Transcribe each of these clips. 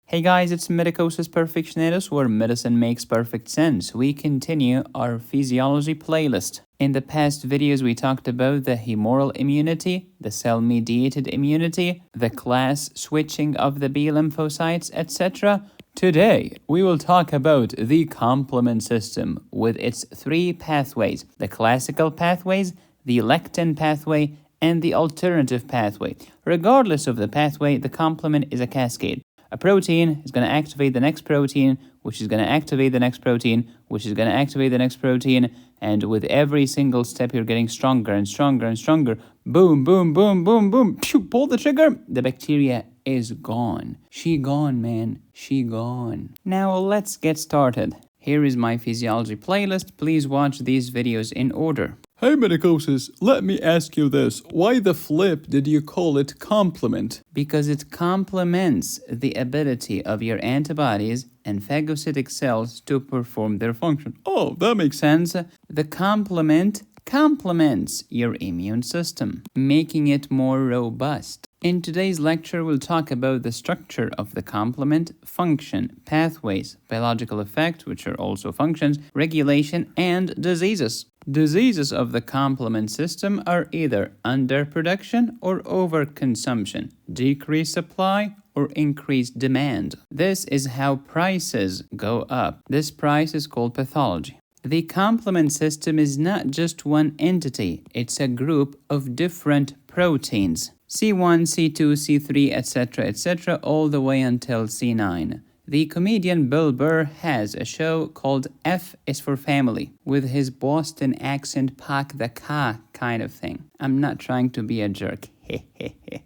Hey guys, it's Medicosis Perfectionatus, where medicine makes perfect sense. We continue our physiology playlist. In the past videos, we talked about the humoral immunity, the cell-mediated immunity, the class switching of the B lymphocytes, etc. Today, we will talk about the complement system with its three pathways: the classical pathways, the lectin pathway, and the alternative pathway. Regardless of the pathway, the complement is a cascade. A protein is going to activate the next protein, which is going to activate the next protein, which is going to activate the next protein, and with every single step, you're getting stronger and stronger and stronger. Boom, boom, boom, boom, boom. Pew, pull the trigger. The bacteria is gone. She gone, man. She gone. Now, let's get started. Here is my physiology playlist. Please watch these videos in order. Hey Medicosis, let me ask you this. Why the flip did you call it complement? Because it complements the ability of your antibodies and phagocytic cells to perform their function. Oh, that makes sense. The complement complements your immune system, making it more robust. In today's lecture, we'll talk about the structure of the complement, function, pathways, biological effect, which are also functions, regulation, and diseases. Diseases of the complement system are either underproduction or overconsumption, decreased supply or increased demand. This is how prices go up. This price is called pathology. The complement system is not just one entity, it's a group of different proteins. C1, C2, C3, etc., all the way until C9. The comedian Bill Burr has a show called F is for Family, with his Boston accent, pack the ka kind of thing. I'm not trying to be a jerk.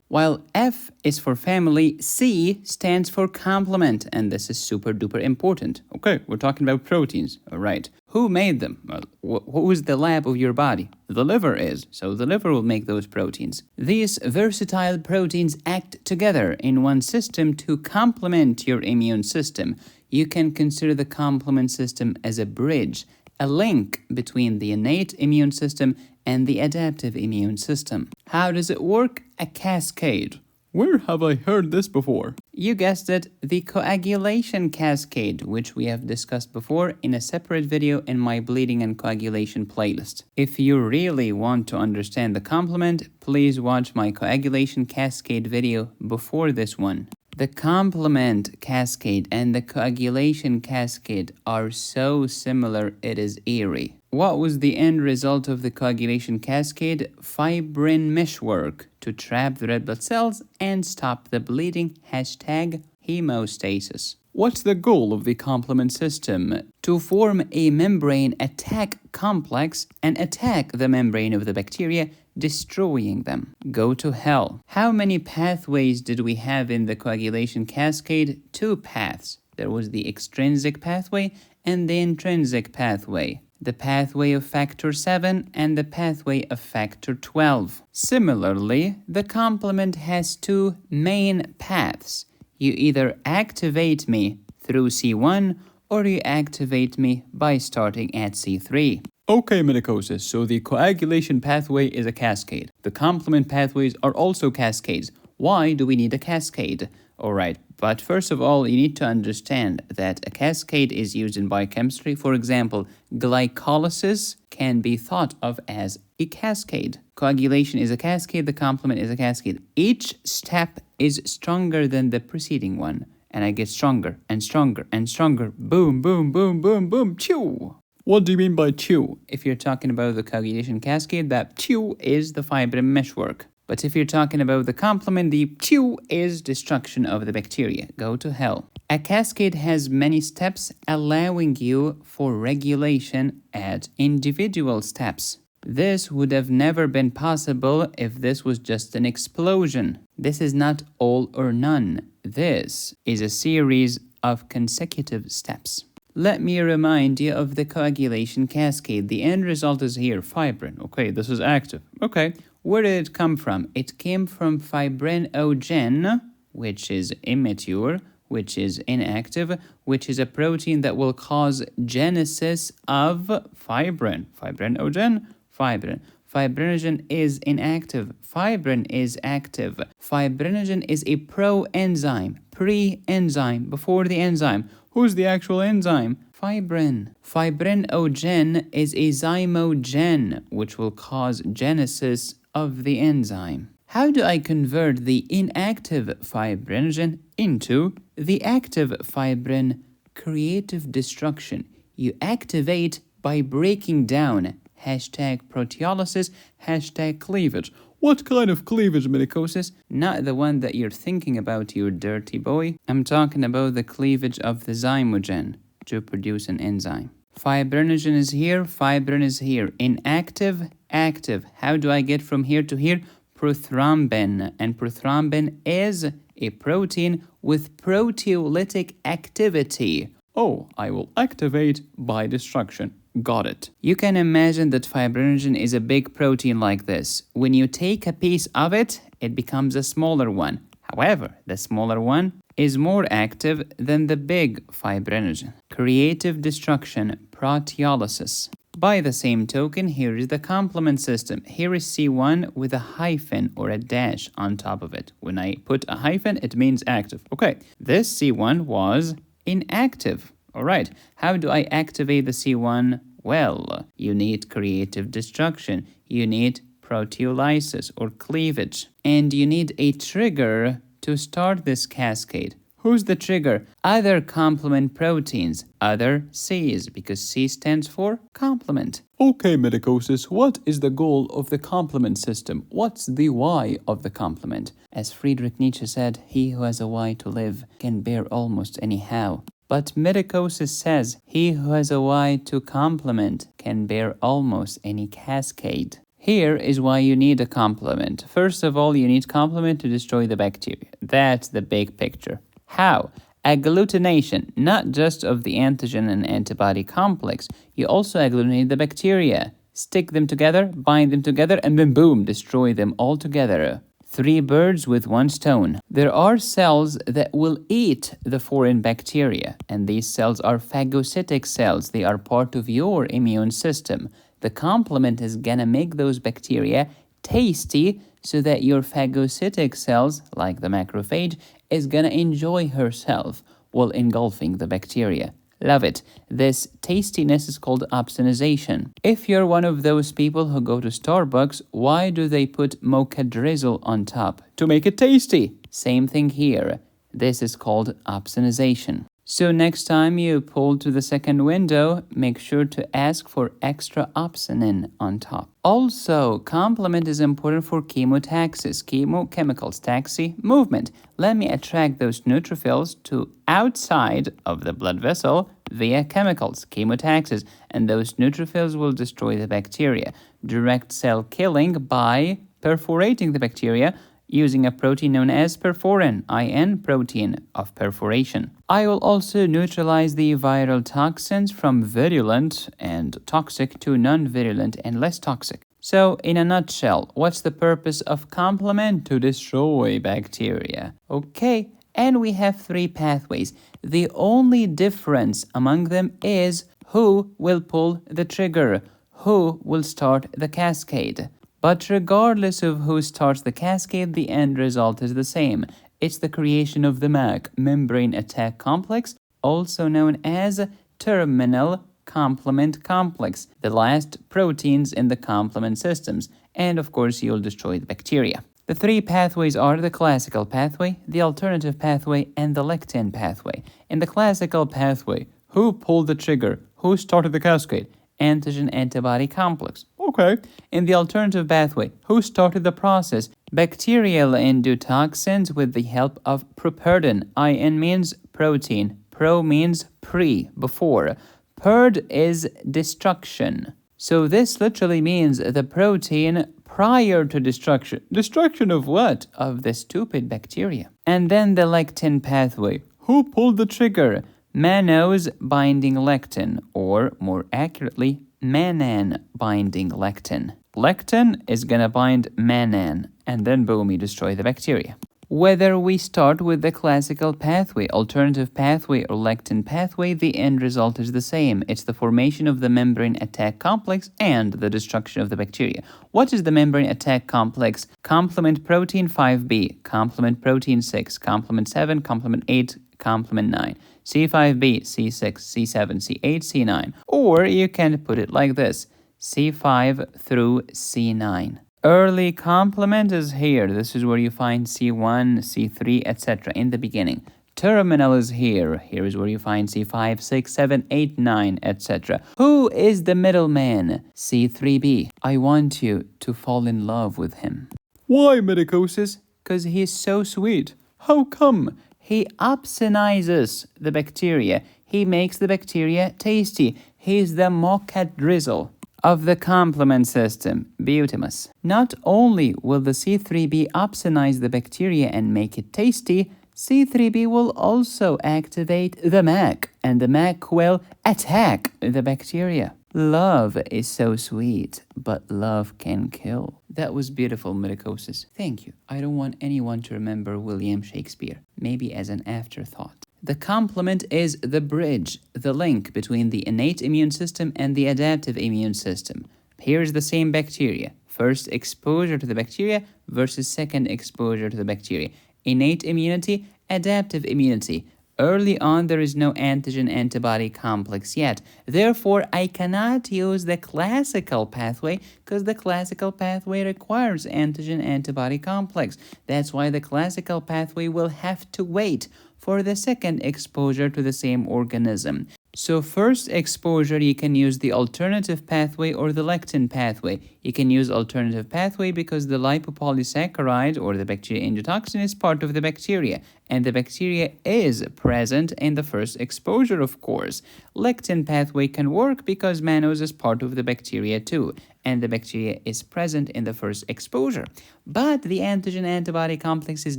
While F is for family, C stands for complement, and this is super duper important. Okay, we're talking about proteins, all right. Who made them? Well, who is the lab of your body? The liver is, so the liver will make those proteins. These versatile proteins act together in one system to complement your immune system. You can consider the complement system as a bridge, a link between the innate immune system and the adaptive immune system. How does it work? A cascade. Where have I heard this before? You guessed it, the coagulation cascade, which we have discussed before in a separate video in my bleeding and coagulation playlist. If you really want to understand the complement, please watch my coagulation cascade video before this one. The complement cascade and the coagulation cascade are so similar it is eerie. What was the end result of the coagulation cascade? Fibrin meshwork to trap the red blood cells and stop the bleeding. Hashtag hemostasis. What's the goal of the complement system? To form a membrane attack complex and attack the membrane of the bacteria, destroying them. Go to hell. How many pathways did we have in the coagulation cascade? 2 paths. There was the extrinsic pathway and the intrinsic pathway. The pathway of factor 7 and the pathway of factor 12. Similarly, the complement has 2 main paths. You either activate me through C1 or you activate me by starting at C3. Okay, Medicosis, so the coagulation pathway is a cascade. The complement pathways are also cascades. Why do we need a cascade? Alright, but first of all, you need to understand that a cascade is used in biochemistry. For example, glycolysis can be thought of as a cascade. Coagulation is a cascade, the complement is a cascade. Each step is stronger than the preceding one, and I get stronger and stronger and stronger. Boom, boom, boom, boom, boom, chew! What do you mean by chew? If you're talking about the coagulation cascade, that chew is the fibrin meshwork. But if you're talking about the complement, the chew is destruction of the bacteria. Go to hell. A cascade has many steps, allowing you for regulation at individual steps. This would have never been possible if this was just an explosion. This is not all or none. This is a series of consecutive steps. Let me remind you of the coagulation cascade. The end result is here, fibrin. Okay, this is active. Okay, where did it come from? It came from fibrinogen, which is immature, which is inactive, which is a protein that will cause genesis of fibrin. Fibrinogen, fibrin. Fibrinogen is inactive. Fibrin is active. Fibrinogen is a proenzyme. pre-enzyme, before the enzyme. Who's the actual enzyme? Fibrin. Fibrinogen is a zymogen, which will cause genesis of the enzyme. How do I convert the inactive fibrinogen into the active fibrin? Creative destruction. You activate by breaking down. Hashtag proteolysis, hashtag cleavage. What kind of cleavage, Medicosis? Not the one that you're thinking about, you dirty boy. I'm talking about the cleavage of the zymogen to produce an enzyme. Fibrinogen is here, fibrin is here. Inactive, active. How do I get from here to here? Prothrombin. And prothrombin is a protein with proteolytic activity. Oh, I will activate by destruction. Got it. You can imagine that fibrinogen is a big protein like this. When you take a piece of it, it becomes a smaller one. However, the smaller one is more active than the big fibrinogen. Creative destruction, proteolysis. By the same token, here is the complement system. Here is C1 with a hyphen or a dash on top of it. When I put a hyphen, it means active. Okay, this C1 was inactive. All right, how do I activate the C1? Well, you need creative destruction. You need proteolysis or cleavage. And you need a trigger to start this cascade. Who's the trigger? Other complement proteins, other C's, because C stands for complement. Okay, Medicosis, what is the goal of the complement system? What's the why of the complement? As Friedrich Nietzsche said, he who has a why to live can bear almost any how. But Medicosis says, he who has a why to complement can bear almost any cascade. Here is why you need a complement. First of all, you need complement to destroy the bacteria. That's the big picture. How? Agglutination, not just of the antigen and antibody complex. You also agglutinate the bacteria. Stick them together, bind them together, and then boom, destroy them all together. 3 birds with 1 stone. There are cells that will eat the foreign bacteria, and these cells are phagocytic cells. They are part of your immune system. The complement is gonna make those bacteria tasty so that your phagocytic cells, like the macrophage, is gonna enjoy herself while engulfing the bacteria. Love it. This tastiness is called opsonization. If you're one of those people who go to Starbucks, why do they put mocha drizzle on top? To make it tasty. Same thing here. This is called opsonization. So next time you pull to the second window, make sure to ask for extra opsonin on top. Also, complement is important for chemotaxis, chemochemicals, taxi, movement. Let me attract those neutrophils to outside of the blood vessel via chemicals, chemotaxis, and those neutrophils will destroy the bacteria. Direct cell killing by perforating the bacteria using a protein known as perforin, IN protein of perforation. I will also neutralize the viral toxins from virulent and toxic to non-virulent and less toxic. So, in a nutshell, what's the purpose of complement? To destroy bacteria. Okay, and we have 3 pathways. The only difference among them is who will pull the trigger, who will start the cascade. But regardless of who starts the cascade, the end result is the same. It's the creation of the MAC, membrane attack complex, also known as terminal complement complex, the last proteins in the complement systems. And of course, you'll destroy the bacteria. The 3 pathways are the classical pathway, the alternative pathway, and the lectin pathway. In the classical pathway, who pulled the trigger? Who started the cascade? Antigen-antibody complex. Okay. In the alternative pathway, who started the process? Bacterial endotoxins with the help of properdin. IN means protein. Pro means pre, before. Perd is destruction. So this literally means the protein prior to destruction. Destruction of what? Of the stupid bacteria. And then the lectin pathway. Who pulled the trigger? Mannose binding lectin, or more accurately, Mannan binding lectin. Lectin is gonna bind Mannan, and then boom, you destroy the bacteria. Whether we start with the classical pathway, alternative pathway, or lectin pathway, the end result is the same. It's the formation of the membrane attack complex and the destruction of the bacteria. What is the membrane attack complex? Complement protein 5b, complement protein 6, complement 7, complement 8, complement 9. C5b, C6, C7, C8, C9. Or you can put it like this, C5 through C9. Early complement is here. This is where you find C1, C3, etc. in the beginning. Terminal is here. Here is where you find C5, 6, 7, 8, 9, etc. Who is the middleman? C3b. I want you to fall in love with him. Why, medicosis? Because he's so sweet. How come? He opsonizes the bacteria. He makes the bacteria tasty. He's the mocha-drizzle of the complement system, Butamus. Not only will the C3b opsonize the bacteria and make it tasty, C3b will also activate the MAC, and the MAC will attack the bacteria. Love is so sweet, but love can kill. That was beautiful, medicosis. Thank you. I don't want anyone to remember William Shakespeare, maybe as an afterthought. The complement is the bridge, the link between the innate immune system and the adaptive immune system. Here's the same bacteria. First exposure to the bacteria versus second exposure to the bacteria. Innate immunity, adaptive immunity. Early on, there is no antigen-antibody complex yet. Therefore, I cannot use the classical pathway because the classical pathway requires antigen-antibody complex. That's why the classical pathway will have to wait for the second exposure to the same organism. So first exposure, you can use the alternative pathway or the lectin pathway. You can use alternative pathway because the lipopolysaccharide or the bacteria endotoxin is part of the bacteria, and the bacteria is present in the first exposure, of course. Lectin pathway can work because mannose is part of the bacteria too, and the bacteria is present in the first exposure. But the antigen-antibody complex is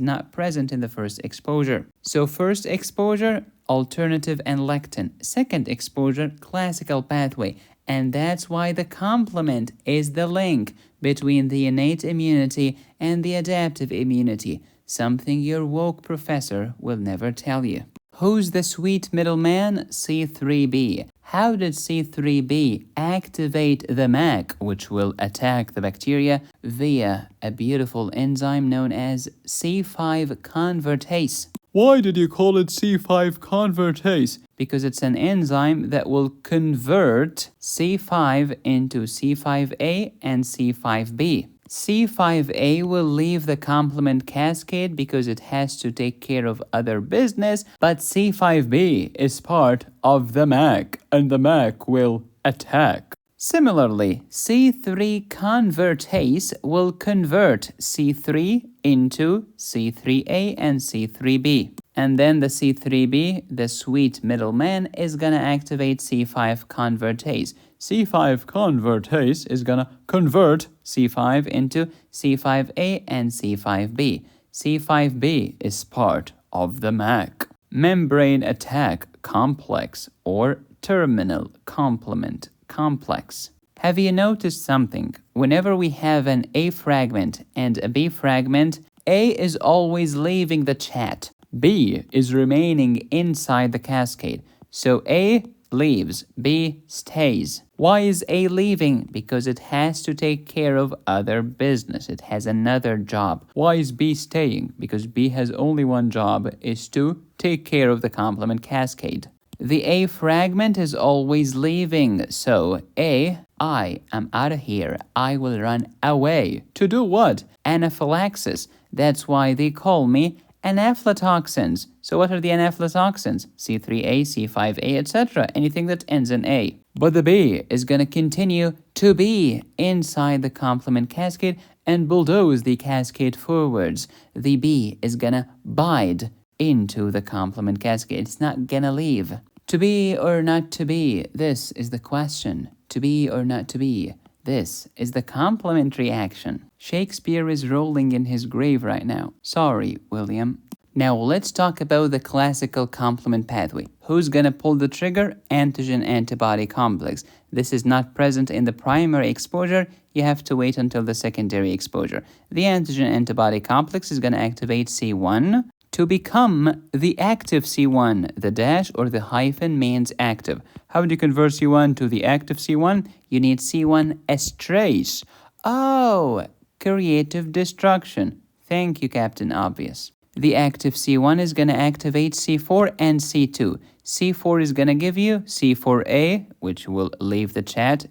not present in the first exposure. So first exposure, alternative and lectin. Second exposure, classical pathway. And that's why the complement is the link between the innate immunity and the adaptive immunity, something your woke professor will never tell you. Who's the sweet middleman? C3b. How did C3b activate the MAC, which will attack the bacteria via a beautiful enzyme known as C5 convertase? Why did you call it C5 convertase? Because it's an enzyme that will convert C5 into C5a and C5b. C5a will leave the complement cascade because it has to take care of other business, but C5b is part of the MAC, and the MAC will attack. Similarly, C3 convertase will convert C3 into C3a and C3b. And then the C3b, the sweet middleman, is gonna activate C5 convertase. C5 convertase is gonna convert C5 into C5a and C5b. C5b is part of the MAC. Membrane attack complex or terminal complement complex. Have you noticed something? Whenever we have an A fragment and a B fragment, A is always leaving the chat. B is remaining inside the cascade. So A leaves, B stays. Why is A leaving? Because it has to take care of other business. It has another job. Why is B staying? Because B has only one job, is to take care of the complement cascade. The A fragment is always leaving, so I am out of here. I will run away. To do what? Anaphylaxis. That's why they call me anaphytoxins. So what are the anaphytoxins? C3A, C5A, etc. Anything that ends in A. But the B is going to continue to be inside the complement cascade and bulldoze the cascade forwards. The B is going to bide into the complement cascade. It's not going to leave. To be or not to be, this is the question. To be or not to be, this is the complementary action. Shakespeare is rolling in his grave right now. Sorry, William. Now let's talk about the classical complement pathway. Who's gonna pull the trigger? Antigen-antibody complex. This is not present in the primary exposure, you have to wait until the secondary exposure. The antigen-antibody complex is going to activate C1 to become the active C1. The dash or the hyphen means active. How do you convert C1 to the active C1? You need C1 estrase. Oh, creative destruction. Thank you, Captain Obvious. The active C1 is going to activate C4 and C2. C4 is going to give you C4A, which will leave the chat.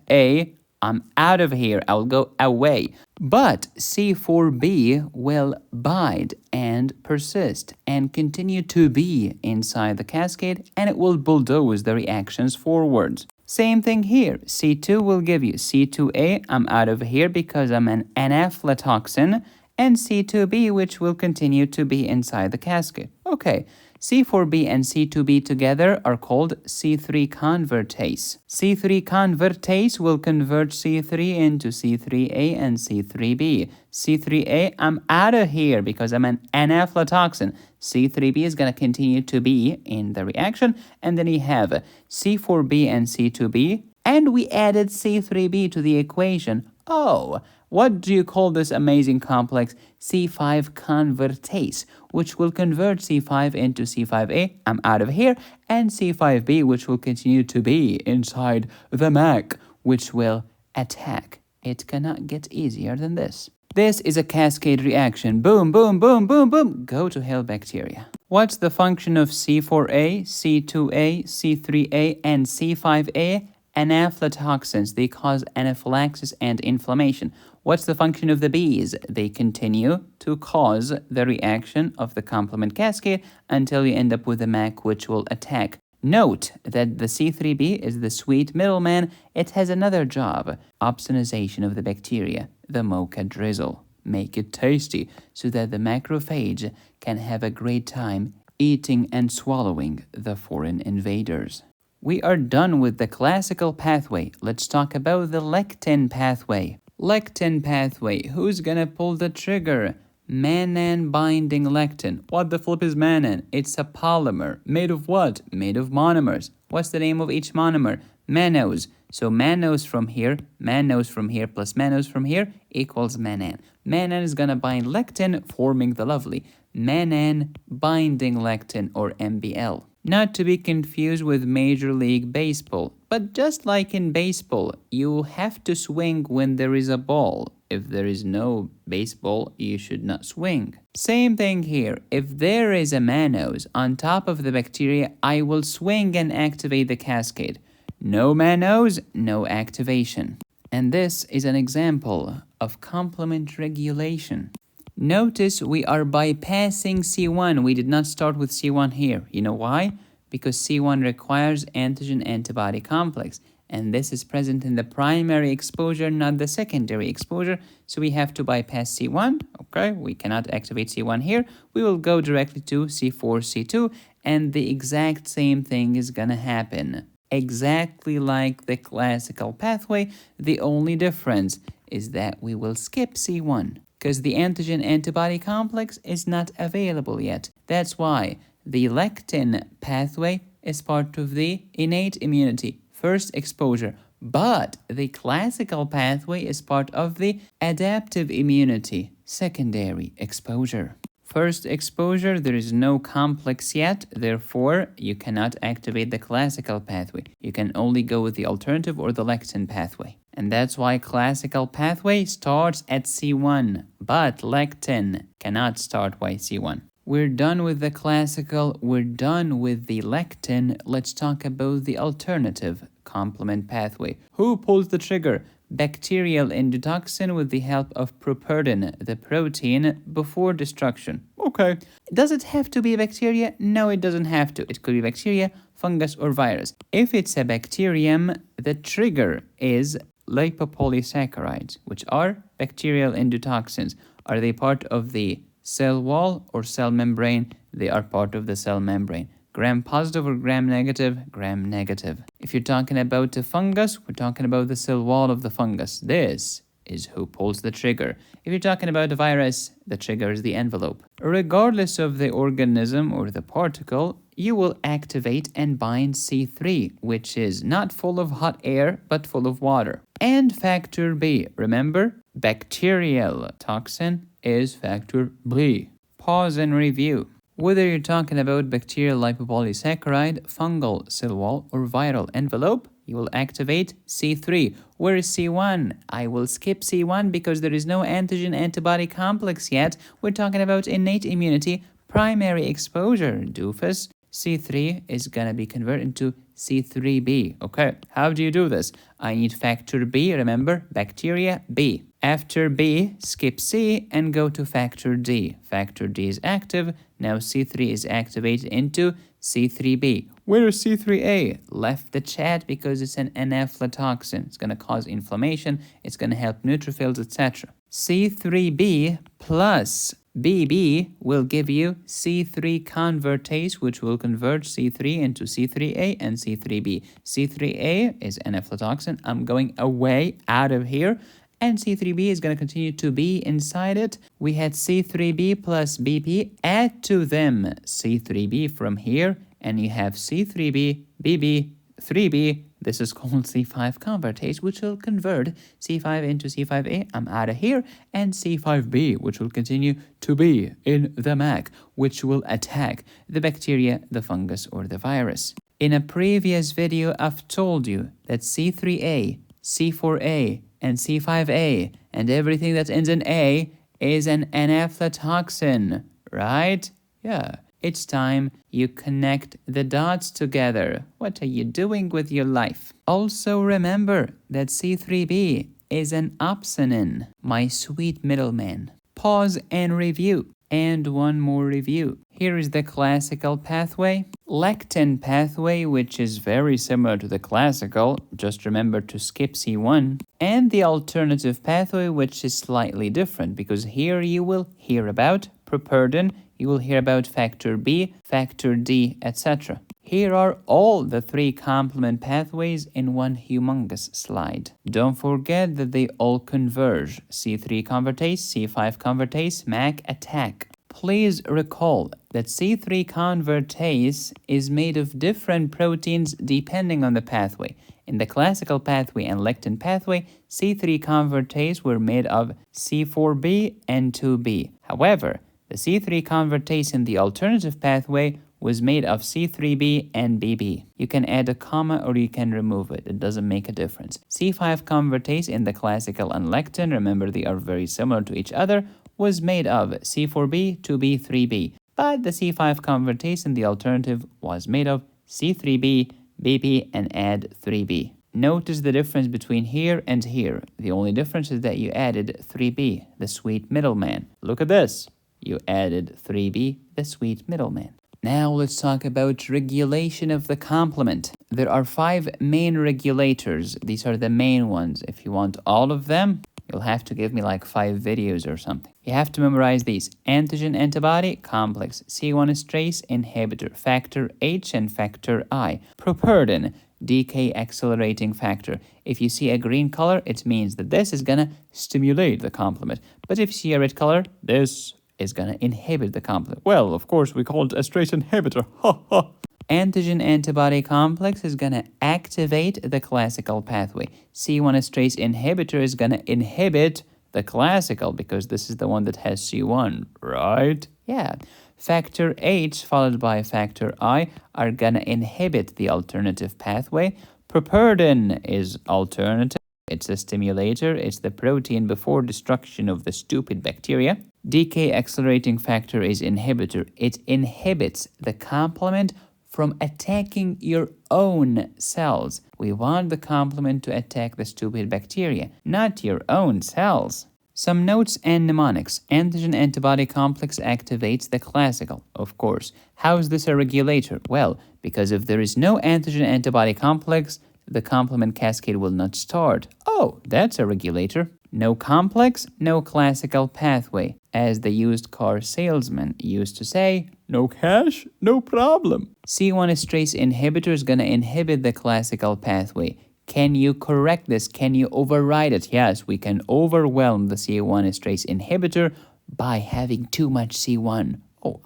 I'm out of here. I'll go away. But C4B will bide and persist and continue to be inside the cascade, and it will bulldoze the reactions forwards. Same thing here. C2 will give you C2A. I'm out of here because I'm an anaflatoxin. And C2B, which will continue to be inside the cascade. Okay, C4B and C2B together are called C3 convertase. C3 convertase will convert C3 into C3A and C3B. C3A, I'm out of here because I'm an anaflatoxin. C3B is going to continue to be in the reaction. And then you have C4B and C2B. And we added C3B to the equation. Oh, what do you call this amazing complex? C5 convertase, which will convert C5 into C5A, I'm out of here, and C5B, which will continue to be inside the MAC, which will attack. It cannot get easier than this. This is a cascade reaction. Boom, boom, boom, boom, boom. Go to hell, bacteria. What's the function of C4A, C2A, C3A, and C5A? Anaflatoxins. They cause anaphylaxis and inflammation. What's the function of the Bs? They continue to cause the reaction of the complement cascade until you end up with a MAC which will attack. Note that the C3b is the sweet middleman. It has another job, opsonization of the bacteria, the mocha drizzle. Make it tasty so that the macrophage can have a great time eating and swallowing the foreign invaders. We are done with the classical pathway. Let's talk about the lectin pathway. Lectin pathway. Who's gonna pull the trigger? Mannan binding lectin. What the flip is mannan? It's a polymer. Made of what? Made of monomers. What's the name of each monomer? Mannose. So mannose from here plus mannose from here equals mannan. Mannan is gonna bind lectin, forming the lovely Mannan binding lectin, or MBL. Not to be confused with Major League Baseball. But just like in baseball, you have to swing when there is a ball. If there is no baseball, you should not swing. Same thing here. If there is a mannose on top of the bacteria, I will swing and activate the cascade. No mannose, no activation. And this is an example of complement regulation. Notice we are bypassing C1. We did not start with C1 here. You know why? Because C1 requires antigen-antibody complex. And this is present in the primary exposure, not the secondary exposure. So we have to bypass C1. Okay, we cannot activate C1 here. We will go directly to C4, C2. And the exact same thing is gonna happen. Exactly like the classical pathway. The only difference is that we will skip C1. Because the antigen-antibody complex is not available yet. That's why the lectin pathway is part of the innate immunity, first exposure. But the classical pathway is part of the adaptive immunity, secondary exposure. First exposure, there is no complex yet, therefore you cannot activate the classical pathway. You can only go with the alternative or the lectin pathway. And that's why classical pathway starts at C1, but lectin cannot start by C1. We're done with the classical, we're done with the lectin. Let's talk about the alternative complement pathway. Who pulls the trigger? Bacterial endotoxin with the help of properdin, the protein before destruction. Okay. Does it have to be bacteria? No, it doesn't have to. It could be bacteria, fungus, or virus. If it's a bacterium, the trigger is lipopolysaccharides, which are bacterial endotoxins. Are they part of the cell wall or cell membrane? They are part of the cell membrane. Gram positive or gram negative? Gram negative. If you're talking about the fungus, we're talking about the cell wall of the fungus. This is who pulls the trigger. If you're talking about a virus, the trigger is the envelope. Regardless of the organism or the particle, you will activate and bind C3, which is not full of hot air, but full of water. And factor B, remember, bacterial toxin is factor B. Pause and review. Whether you're talking about bacterial lipopolysaccharide, fungal cell wall, or viral envelope, you will activate C3. Where is C1? I will skip C1 because there is no antigen-antibody complex yet. We're talking about innate immunity, primary exposure, doofus. C3 is going to be converted into C3b. Okay, how do you do this? I need factor B, remember, bacteria, B. After B, skip C and go to factor D. Factor D is active. Now C3 is activated into C3b. Where is C3a? Left the chat because it's an anaphylotoxin. It's going to cause inflammation. It's going to help neutrophils, etc. C3b plus BB will give you C3 convertase, which will convert C3 into C3A and C3B. C3A is anaphylotoxin. I'm going away out of here. And C3b is going to continue to be inside it. We had C3b plus BP. Add to them C3b from here, and you have C3b, BB, 3b. This is called C5 convertase, which will convert C5 into C5a. I'm out of here. And C5b, which will continue to be in the MAC, which will attack the bacteria, the fungus, or the virus. In a previous video, I've told you that C3a, C4a, and C5a, and everything that ends in A is an anaphylotoxin, right? Yeah. It's time you connect the dots together. What are you doing with your life? Also remember that C3b is an opsonin, my sweet middleman. Pause and review. And one more review. Here is the classical pathway. Lectin pathway, which is very similar to the classical, just remember to skip C1. And the alternative pathway, which is slightly different, because here you will hear about properdin, you will hear about factor B, factor D, etc. Here are all the three complement pathways in one humongous slide. Don't forget that they all converge. C3 convertase, C5 convertase, MAC attack. Please recall that C3 convertase is made of different proteins depending on the pathway. In the classical pathway and lectin pathway, C3 convertase were made of C4b and 2b. However, the C3 convertase in the alternative pathway was made of C3b and BB. You can add a comma or you can remove it. It doesn't make a difference. C5 convertase in the classical and lectin, remember they are very similar to each other, was made of C4b, 2b, 3b. But the C5 convertase in the alternative was made of C3b, BP, and add 3b. Notice the difference between here and here. The only difference is that you added 3b, the sweet middleman. Look at this. You added 3b, the sweet middleman. Now let's talk about regulation of the complement. There are 5 main regulators. These are the main ones. If you want all of them, you'll have to give me like 5 videos or something. You have to memorize these. Antigen-antibody complex, C1 esterase inhibitor, factor H and factor I, properdin, decay accelerating factor. If you see a green color, it means that this is gonna stimulate the complement. But if you see a red color, this is going to inhibit the complement. Well, of course, we call it esterase inhibitor. Ha ha. Antigen-antibody complex is going to activate the classical pathway. C1 esterase inhibitor is going to inhibit the classical because this is the one that has C1, right? Yeah. Factor H followed by factor I are going to inhibit the alternative pathway. Properdin is alternative. It's a stimulator. It's the protein before destruction of the stupid bacteria. Decay accelerating factor is inhibitor. It inhibits the complement from attacking your own cells. We want the complement to attack the stupid bacteria, not your own cells. Some notes and mnemonics. Antigen-antibody complex activates the classical, of course. How is this a regulator? Well, because if there is no antigen-antibody complex, the complement cascade will not start. Oh, that's a regulator. No complex, no classical pathway. As the used car salesman used to say, no cash, no problem. C1 esterase inhibitor is going to inhibit the classical pathway. Can you correct this? Can you override it? Yes, we can overwhelm the C1 esterase inhibitor by having too much C1. Oh,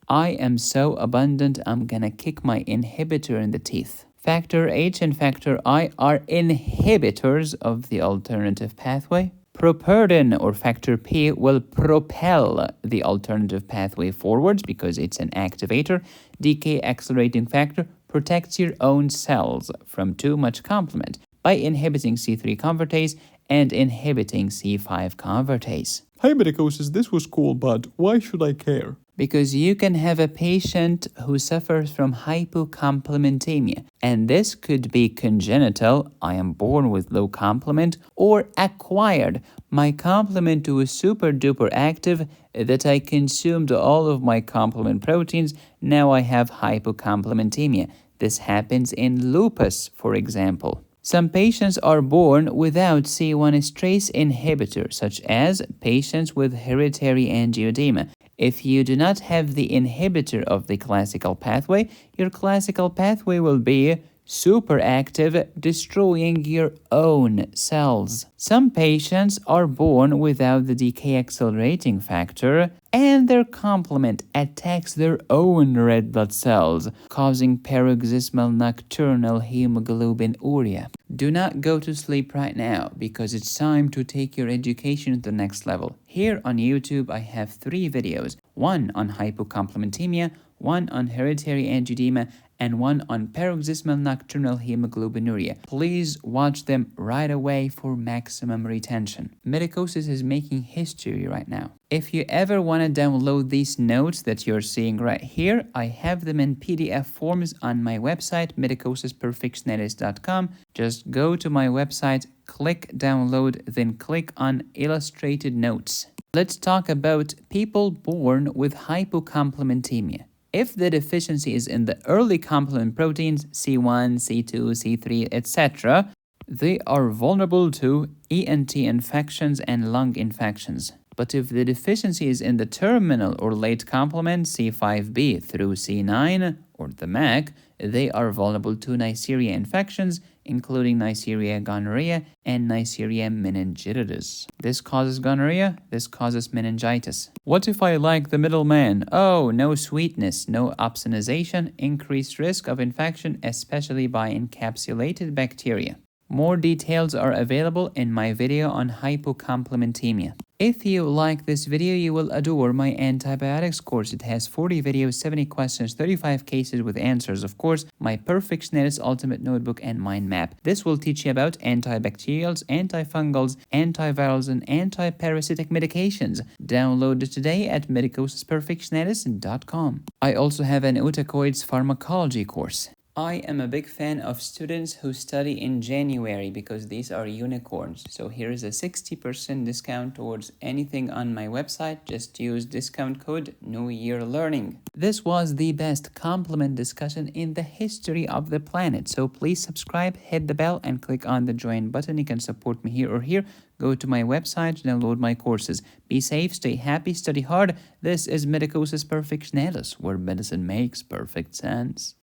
I am so abundant, I'm gonna kick my inhibitor in the teeth. Factor H and factor I are inhibitors of the alternative pathway. Properdin or factor P will propel the alternative pathway forwards because it's an activator. Decay accelerating factor protects your own cells from too much complement by inhibiting C3 convertase and inhibiting C5 convertase. Hi Medicosis, this was cool, but why should I care? Because you can have a patient who suffers from hypocomplementemia, and this could be congenital, I am born with low complement, or acquired, my complement was super duper active, that I consumed all of my complement proteins, now I have hypocomplementemia. This happens in lupus, for example. Some patients are born without C1 esterase inhibitor, such as patients with hereditary angioedema. If you do not have the inhibitor of the classical pathway, your classical pathway will be super active, destroying your own cells. Some patients are born without the decay accelerating factor, and their complement attacks their own red blood cells, causing paroxysmal nocturnal hemoglobinuria. Do not go to sleep right now, because it's time to take your education to the next level. Here on YouTube, I have 3 videos, one on hypocomplementemia, one on hereditary angioedema, and one on paroxysmal nocturnal hemoglobinuria. Please watch them right away for maximum retention. Medicosis is making history right now. If you ever want to download these notes that you're seeing right here, I have them in PDF forms on my website, medicosisperfectionalis.com. Just go to my website, click download, then click on illustrated notes. Let's talk about people born with hypocomplementemia. If the deficiency is in the early complement proteins, C1, C2, C3, etc., they are vulnerable to ENT infections and lung infections. But if the deficiency is in the terminal or late complement, C5b through C9, or the MAC, they are vulnerable to Neisseria infections, including Neisseria gonorrhea and Neisseria meningitidis. This causes gonorrhea, this causes meningitis. What if I like the middleman? Oh, no sweetness, no opsonization, increased risk of infection, especially by encapsulated bacteria. More details are available in my video on hypocomplementemia. If you like this video, you will adore my antibiotics course. It has 40 videos, 70 questions, 35 cases with answers, of course, my Perfectionalis Ultimate Notebook and mind map. This will teach you about antibacterials, antifungals, antivirals, and antiparasitic medications. Download it today at medicosisperfectionalis.com. I also have an Utacoids pharmacology course. I am a big fan of students who study in January because these are unicorns. So here is a 60% discount towards anything on my website. Just use discount code New Year Learning. This was the best complement discussion in the history of the planet. So please subscribe, hit the bell, and click on the join button. You can support me here or here. Go to my website, download my courses. Be safe, stay happy, study hard. This is Medicosis Perfectionalis, where medicine makes perfect sense.